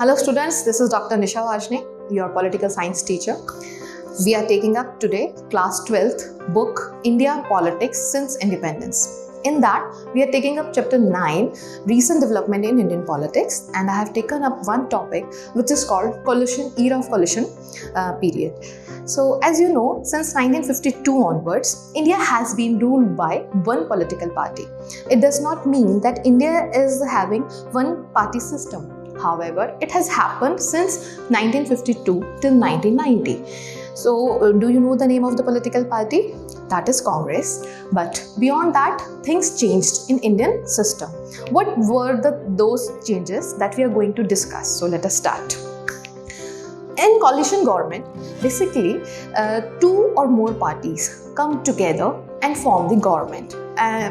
Hello students, this is Dr. Nisha Varshney, your political science teacher. We are taking up today class 12th book India Politics Since Independence. In that, we are taking up chapter 9, Recent Development in Indian Politics, and I have taken up one topic which is called Coalition, Era of Coalition period. So as you know, since 1952 onwards, India has been ruled by one political party. It does not mean that India is having one party system. However, it has happened since 1952 till 1990. So, do you know the name of the political party? That is Congress. But beyond that, things changed in Indian system. What were those changes that we are going to discuss? So, let us start. In coalition government, basically, two or more parties come together and form the government.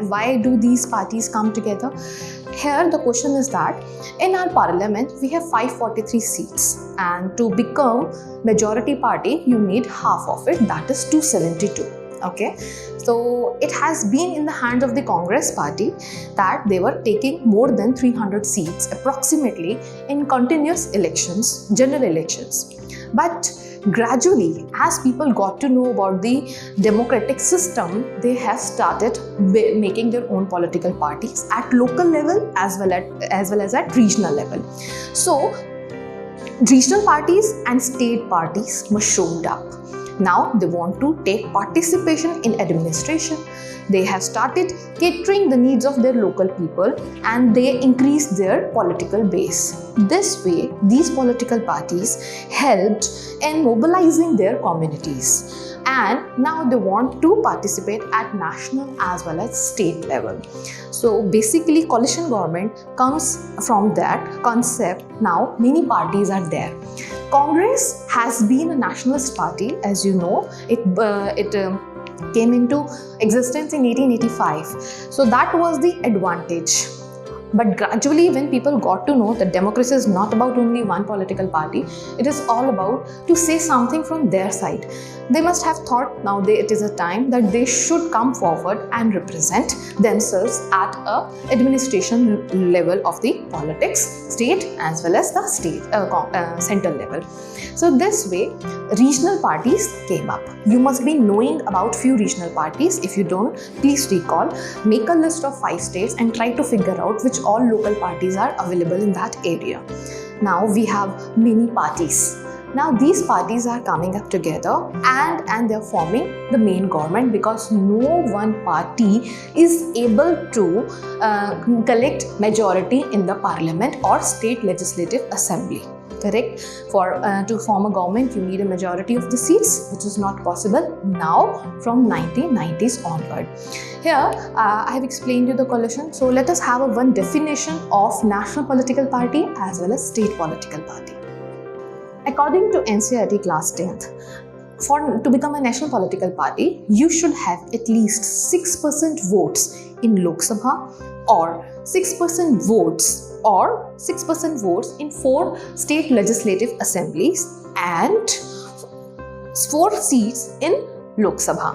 Why do these parties come together? Here the question is that in our parliament we have 543 seats, and to become majority party you need half of it, that is 272. Okay, so it has been in the hands of the Congress party that they were taking more than 300 seats approximately in continuous elections, general elections. But gradually, as people got to know about the democratic system, they have started making their own political parties at local level as well as at regional level. So, regional parties and state parties were showed up. Now they want to take participation in administration. They have started catering the needs of their local people and they increase their political base. This way, these political parties helped in mobilizing their communities. And now they want to participate at national as well as state level. So basically, coalition government comes from that concept. Now many parties are there. Congress has been a nationalist party, as you know. It came into existence in 1885. So that was the advantage. But gradually, when people got to know that democracy is not about only one political party, it is all about to say something from their side. They must have thought now it is a time that they should come forward and represent themselves at a administration level of the politics, state as well as the state central level. So this way, regional parties came up. You must be knowing about few regional parties. If you don't, please recall, make a list of 5 states and try to figure out which all local parties are available in that area. Now we have many parties. Now these parties are coming up together and they are forming the main government, because no one party is able to collect majority in the parliament or state legislative assembly. Correct? To form a government, you need a majority of the seats, which is not possible now from 1990s onward. Here, I have explained you the coalition. So let us have one definition of national political party as well as state political party. According to NCERT class 10th, to become a national political party, you should have at least 6% votes in Lok Sabha or 6% votes in 4 state legislative assemblies and 4 seats in Lok Sabha.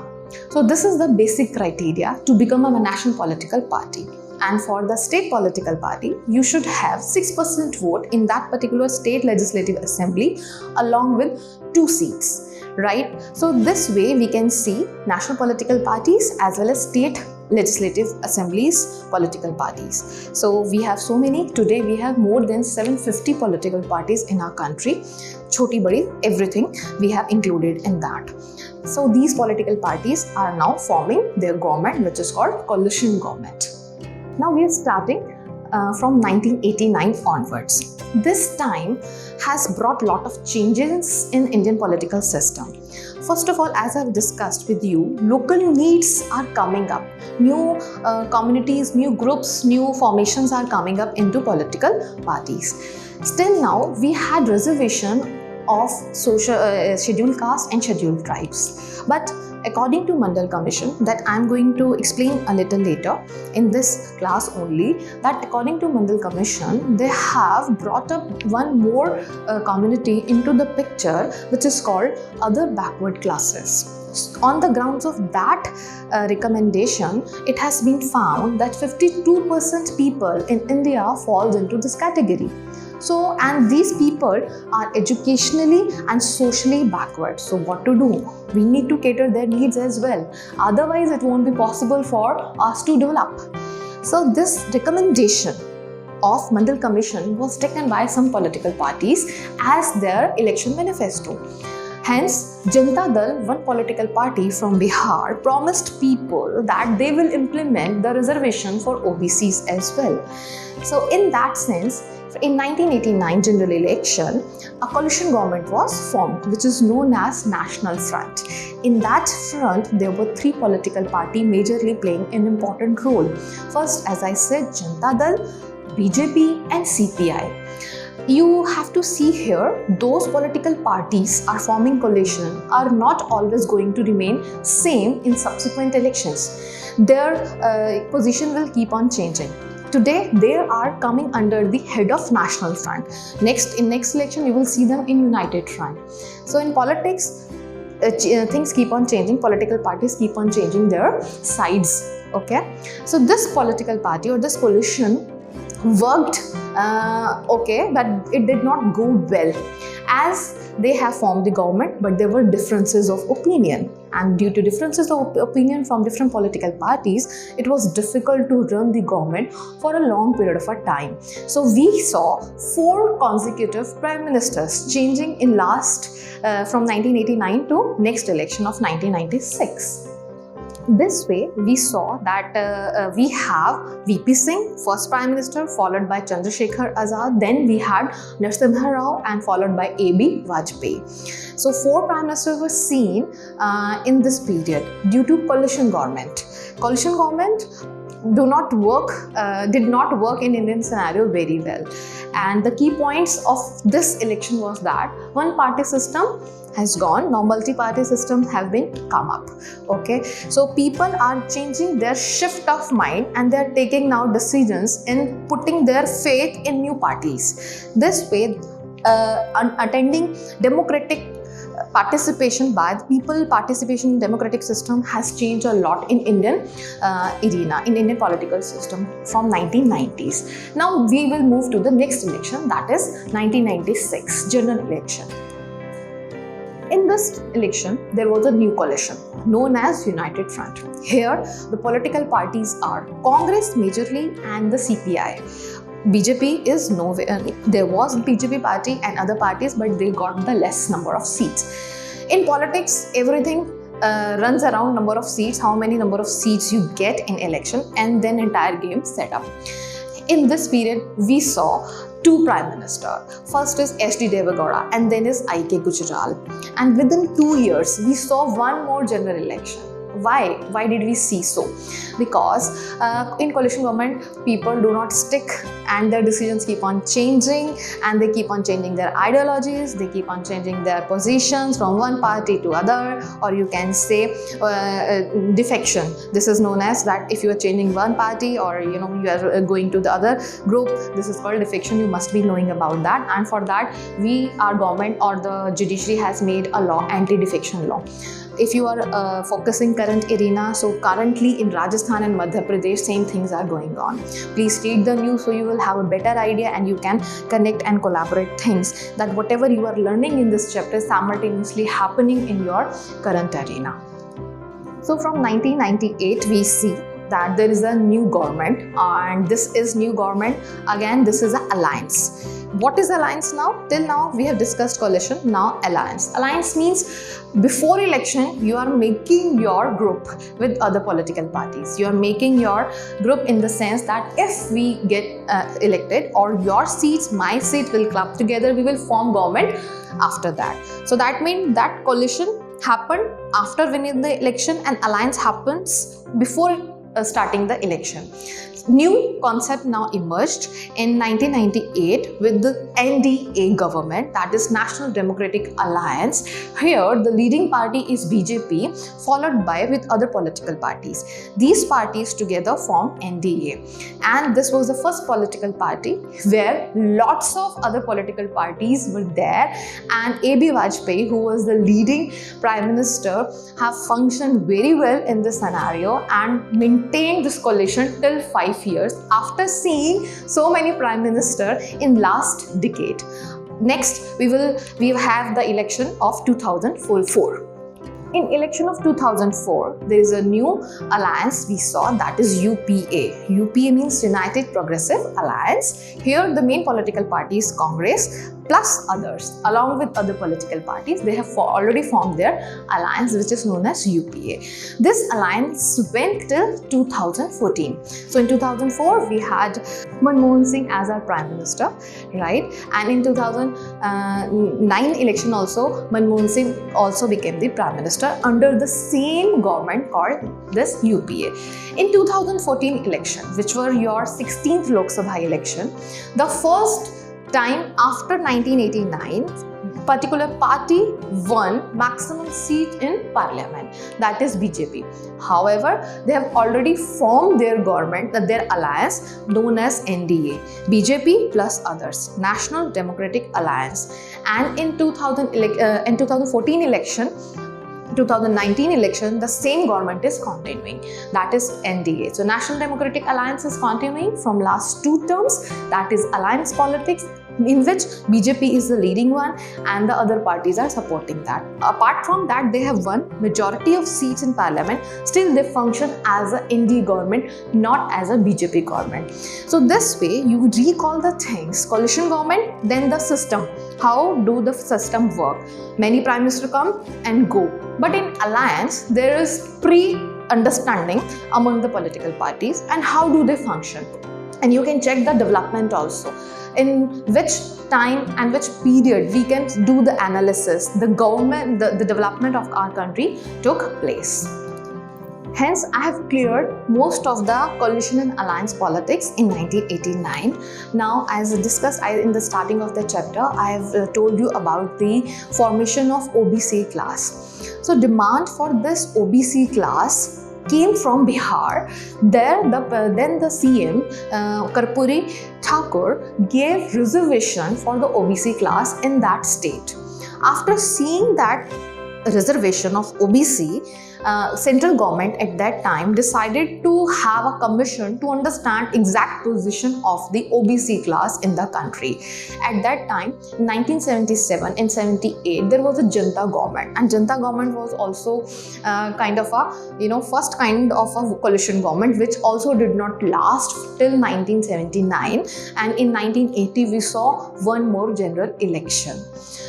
So this is the basic criteria to become a national political party. And for the state political party, you should have 6% vote in that particular state legislative assembly along with 2 seats, right? So this way we can see national political parties as well as state legislative assemblies political parties. So we have so many. Today we have more than 750 political parties in our country. Choti badi, everything we have included in that. So these political parties are now forming their government, which is called coalition government. Now we are starting from 1989 onwards. This time has brought a lot of changes in Indian political system. First of all, as I've discussed with you, local needs are coming up. New communities, new groups, new formations are coming up into political parties. Still now, we had reservation of scheduled caste and scheduled tribes. But according to Mandal Commission, that I am going to explain a little later in this class only, that according to Mandal Commission, they have brought up one more community into the picture, which is called other backward classes. On the grounds of that recommendation, it has been found that 52% people in India falls into this category. So, and these people are educationally and socially backward. So what to do? We need to cater their needs as well. Otherwise, it won't be possible for us to develop. So this recommendation of Mandal Commission was taken by some political parties as their election manifesto. Hence, Janata Dal, one political party from Bihar, promised people that they will implement the reservation for OBCs as well. So in that sense, in 1989 general election, a coalition government was formed, which is known as National Front. In that front, there were three political parties majorly playing an important role. First, as I said, Janata Dal, BJP and CPI. You have to see here, those political parties are forming coalition are not always going to remain same in subsequent elections. Their position will keep on changing. Today, they are coming under the head of National Front. In next election, you will see them in United Front. So in politics, things keep on changing. Political parties keep on changing their sides. Okay. So this political party or this coalition worked okay, but it did not go well as they have formed the government, but there were differences of opinion, and due to differences of opinion from different political parties, it was difficult to run the government for a long period of a time. So we saw 4 consecutive prime ministers changing in last from 1989 to next election of 1996. This way, we saw that we have VP Singh, first Prime Minister, followed by Chandrasekhar Azad. Then we had Narasimha Rao and followed by AB Vajpayee. So 4 Prime Ministers were seen in this period due to coalition government. Coalition government did not work in Indian scenario very well. And the key points of this election was that one party system has gone, now multi-party systems have been come up. Okay, so people are changing their shift of mind and they are taking now decisions in putting their faith in new parties. This way, attending democratic participation by the people, participation in democratic system has changed a lot in Indian arena, in Indian political system from 1990s. Now we will move to the next election, that is 1996 general election. In this election, there was a new coalition known as United Front. Here, the political parties are Congress majorly and the CPI. BJP is nowhere. There was BJP party and other parties, but they got the less number of seats. In politics, everything runs around number of seats, how many number of seats you get in election, and then entire game set up. In this period, we saw 2 Prime Minister. First is HD Deve Gowda and then is IK Gujral. And within 2 years, we saw one more general election. Why? Why did we see so? Because in coalition government, people do not stick and their decisions keep on changing and they keep on changing their ideologies, they keep on changing their positions from one party to other, or you can say defection. This is known as that if you are changing one party or you are going to the other group, this is called defection. You must be knowing about that, and for that our government or the judiciary has made a law, anti-defection law. If you are focusing current arena, so currently in Rajasthan and Madhya Pradesh, same things are going on. Please read the news so you will have a better idea and you can connect and collaborate things that whatever you are learning in this chapter is simultaneously happening in your current arena. So from 1998, we see that there is a new government, and this is new government. Again, this is an alliance. What is alliance now? Till now, we have discussed coalition. Now, alliance. Alliance means before election, you are making your group with other political parties. You are making your group in the sense that if we get elected, or your seats, my seat will club together, we will form government after that. So that means that coalition happened after winning the election and alliance happens before starting the election. New concept now emerged in 1998 with the NDA government, that is National Democratic Alliance. Here the leading party is BJP, followed by with other political parties. These parties together form NDA, and this was the first political party where lots of other political parties were there, and AB Vajpayee, who was the leading prime minister, have functioned very well in this scenario and maintained maintained this coalition till 5 years after seeing so many prime ministers in last decade. Next, we have the election of 2004. In election of 2004, there is a new alliance we saw, that is UPA. UPA means United Progressive Alliance. Here the main political party is Congress plus others. Along with other political parties, they have already formed their alliance, which is known as UPA. This alliance went till 2014. So in 2004, we had Manmohan Singh as our Prime Minister, right? And in 2009 election also, Manmohan Singh also became the Prime Minister under the same government called this UPA. In 2014 election, which were your 16th Lok Sabha election, the first time after 1989, particular party won maximum seat in parliament, that is BJP. However, they have already formed their government, their alliance known as NDA, BJP plus others, National Democratic Alliance. And in 2014 election, 2019 election, the same government is continuing, that is NDA. So National Democratic Alliance is continuing from last 2 terms, that is alliance politics, in which BJP is the leading one and the other parties are supporting that. Apart from that, they have won majority of seats in parliament. Still they function as a NDA government, not as a BJP government. So this way you recall the things: coalition government, then the system. How do the system work? Many prime ministers come and go, but in alliance there is pre-understanding among the political parties and how do they function. And you can check the development also, in which time and which period we can do the analysis, the government, the development of our country took place. Hence, I have cleared most of the coalition and alliance politics in 1989. Now, as discussed in the starting of the chapter, I have told you about the formation of OBC class. So, demand for this OBC class came from Bihar. Then the CM Karpuri Thakur gave reservation for the OBC class in that state. After seeing that reservation of OBC, central government at that time decided to have a commission to understand exact position of the OBC class in the country. At that time, in 1977 and 78, there was a Janta government, and Janta government was also kind of a first kind of a coalition government, which also did not last till 1979, and in 1980 we saw one more general election.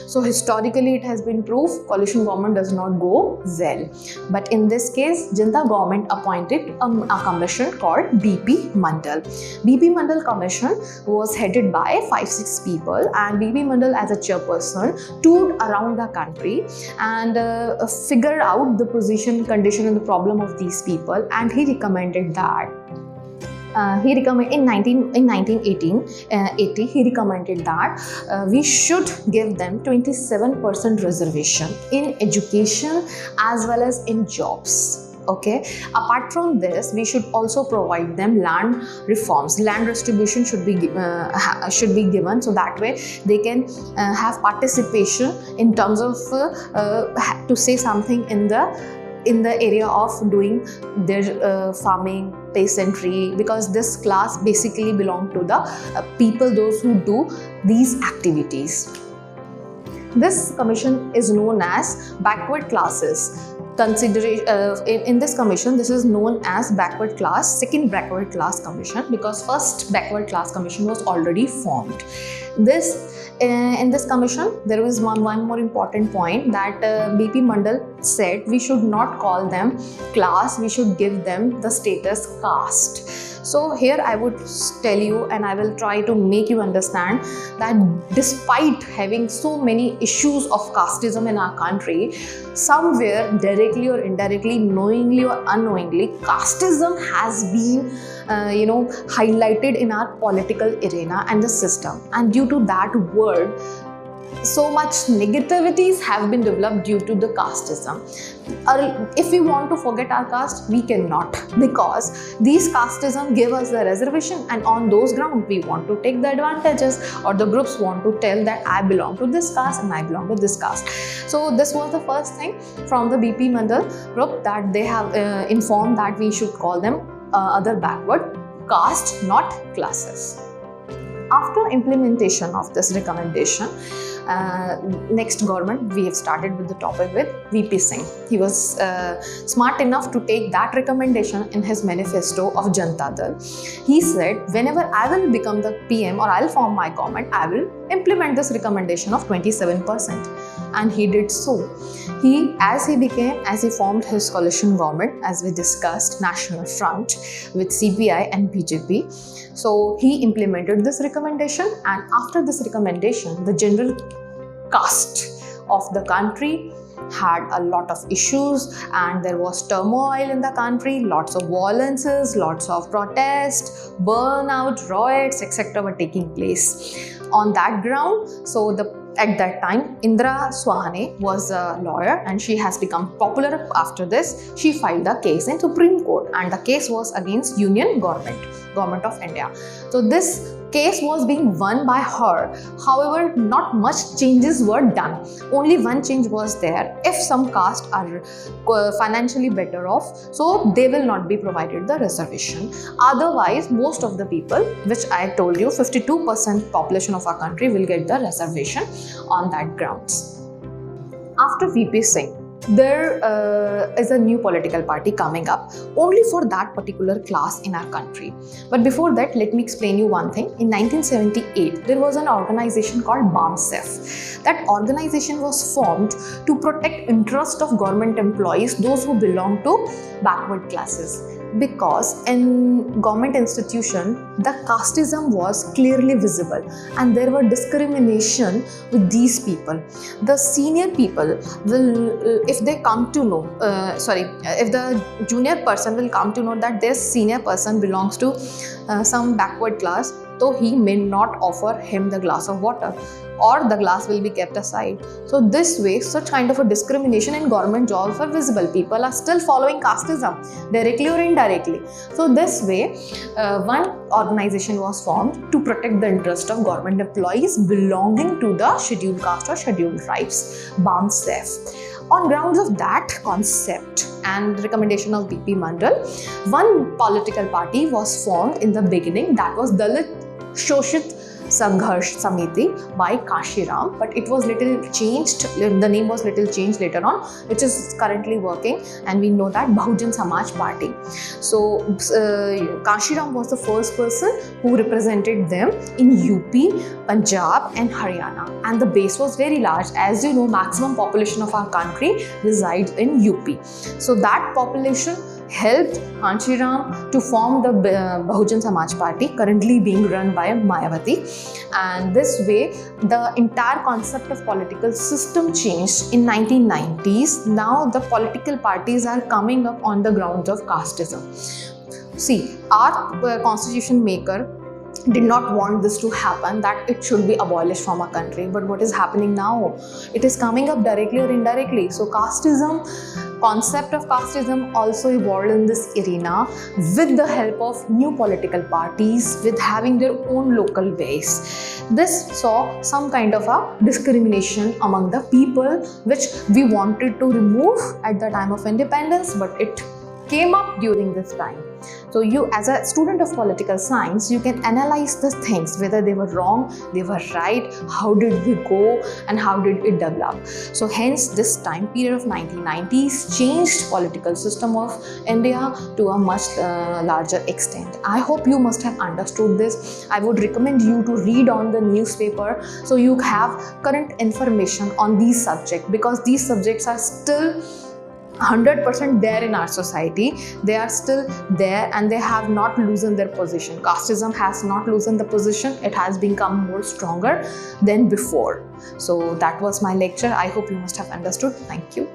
So historically it has been proved coalition government does not go well. But in this case, Janta government appointed a commission called BP Mandal. BP Mandal commission was headed by 5-6 people, and BP Mandal as a chairperson toured around the country and figured out the position, condition and the problem of these people, and he recommended that in 1980, he recommended that we should give them 27% reservation in education as well as in jobs. Okay. Apart from this, we should also provide them land reforms. Land distribution should be given, so that way they can have participation in terms of to say something in the area of doing their farming, peasantry, because this class basically belong to the people, those who do these activities. This commission is known as backward classes. In this commission, this is known as second backward class commission, because first backward class commission was already formed. In this commission, there is one more important point, that BP Mandal said we should not call them class, we should give them the status caste. So here I would tell you, and I will try to make you understand, that despite having so many issues of casteism in our country, somewhere directly or indirectly, knowingly or unknowingly, casteism has been highlighted in our political arena and the system, and due to that word, so much negativities have been developed due to the casteism. If we want to forget our caste, we cannot, because these casteism give us the reservation, and on those grounds we want to take the advantages, or the groups want to tell that I belong to this caste and I belong to this caste. So this was the first thing from the BP Mandal group, that they have informed that we should call them other backward caste, not classes. After implementation of this recommendation, next government we have started with the topic with VP Singh. He was smart enough to take that recommendation in his manifesto of Janata Dal. He said, whenever I will become the PM or I'll form my government, I will implement this recommendation of 27%. And he did so. As he formed his coalition government, as we discussed, National Front with CPI and BJP. So he implemented this recommendation, and after this recommendation, the general caste of the country had a lot of issues and there was turmoil in the country, lots of violences, lots of protests, burnout, riots, etc. were taking place. On that ground, at that time, Indira Swahane was a lawyer and she has become popular after this. She filed a case in Supreme Court and the case was against Union Government of India. So this case was being won by her. However, not much changes were done. Only one change was there. If some castes are financially better off, so they will not be provided the reservation. Otherwise, most of the people, which I told you, 52% population of our country will get the reservation on that grounds. After VP Singh, there is a new political party coming up only for that particular class in our country. But before that, let me explain you one thing. In 1978, there was an organization called BAMSEF. That organization was formed to protect interest of government employees, those who belong to backward classes. Because in government institution, the casteism was clearly visible and there were discrimination with these people. The senior people will, if they come to know, if the junior person will come to know that this senior person belongs to some backward class, so he may not offer him the glass of water, or the glass will be kept aside. So this way, such kind of a discrimination in government jobs are visible. People are still following casteism, directly or indirectly. So this way, one organization was formed to protect the interest of government employees belonging to the scheduled caste or scheduled tribes, BAMSEF. On grounds of that concept and recommendation of BP Mandal, one political party was formed in the beginning, that was Dalit Shoshit Sangharsh Samiti by Kashiram, but it was little changed, the name was little changed later on, which is currently working, and we know that Bahujan Samaj Party. So Kashiram was the first person who represented them in UP, Punjab and Haryana, and the base was very large. As you know, maximum population of our country resides in UP. So that population helped Kashiram to form the Bahujan Samaj Party, currently being run by Mayawati. And this way, the entire concept of political system changed in 1990s. Now the political parties are coming up on the grounds of casteism. See, our constitution maker did not want this to happen, that it should be abolished from our country. But what is happening now? It is coming up directly or indirectly. So concept of casteism also evolved in this arena with the help of new political parties, with having their own local base. This saw some kind of a discrimination among the people, which we wanted to remove at the time of independence, but it came up during this time. So you, as a student of political science, you can analyze the things, whether they were wrong, they were right, how did we go and how did it develop. So hence this time period of 1990s changed political system of India to a much larger extent. I hope you must have understood this. I would recommend you to read on the newspaper so you have current information on these subjects, because these subjects are still 100% there in our society. They are still there and they have not loosened their position. Casteism has not loosened the position. It has become more stronger than before. So that was my lecture. I hope you must have understood. Thank you.